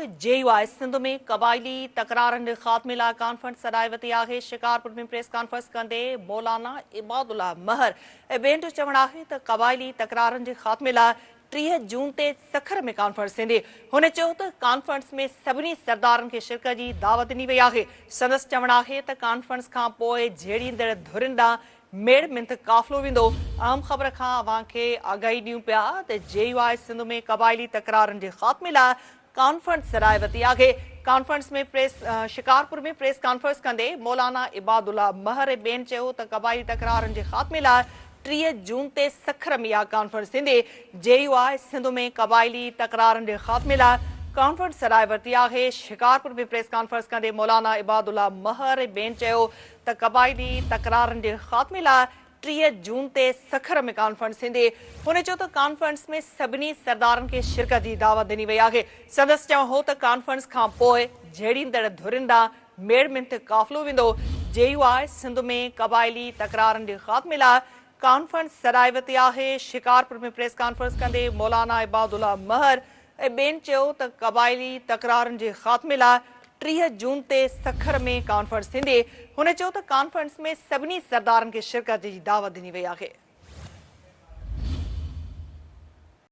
JUI Sindh में कबायली तकरारनि ख़ात्मे लाइ conference सॾाई वरिती आहे। शिकारपुर में प्रेस कॉन्फ्रेंस कंदे मौलाना इबादुल्लाह महर ऐं ॿियनि जो चवणु आहे त कबायली तकरारनि जे ख़ात्मे लाइ 30 जून ते सखर में कॉन्फ्रेंस थींदी। हुन चयो त कॉन्फ्रेंस में सभिनी सरदारनि खे शिरकत जी दावत ॾिनी वई आहे। संदसि चवणु आहे त कॉन्फ्रेंस खां पोइ झेड़ींदड़ धुरिन ॾांहुं मेड़ मिंथ काफ़िलो वेंदो। अहम ख़बर खां अवां खे आगाही ॾियूं पिया त JUI सिंध में कबायली तकरारनि जे ख़ात्मे लाइ कॉन्फ्रेंस सॾाई वरिती आहे। कॉन्फ्रेंस में शिकारपुर में प्रेस कॉन्फ्रेंस कंदे मौलाना इबादुल्लाह महर ऐं ॿियनि चयो त कबायली तकरारनि जे ख़ात्मे लाइ 30 जून ते सखर में इहा कॉन्फ्रेंस थींदी। JUI सिंध में कबायली तकरारनि जे ख़ात्मे लाइ कॉन्फ्रेंस सॾाई वरिती आहे। शिकारपुर में प्रेस कॉन्फ्रेंस कंदे मौलाना इबादुल्लाह महर ऐं ॿियनि चयो त कबायली तकरारनि जे ख़ात्मे लाइ 30 जून ते सखर में कॉन्फ्रेंस थींदी। हुन चयो त कॉन्फ्रेंस में सभिनी सरदारनि खे शिरकत जी दावत ॾिनी वई आहे। संदसि चवणु हो त कॉन्फ्रेंस खां पोइ झेड़ींदड़ धुरिन ॾांहुं मेड़ मिंथ काफ़िलो वेंदो। JUI सिंध में कबायली तकरारनि जे ख़ात्मे लाइ कॉन्फ्रेंस सॾाई वरिती आहे। शिकारपुर में प्रेस कॉन्फ्रेंस कंदे मौलाना इबादुल्लाह महर ऐं ॿियनि चयो त कबायली तकरारनि जे ख़ात्मे लाइ 30 जून ते सखर में कॉन्फ्रेंस थींदी। हुन चयो त कॉन्फ्रेंस में सभिनी सरदारनि खे शिरकत जी दावत ॾिनी वई आहे।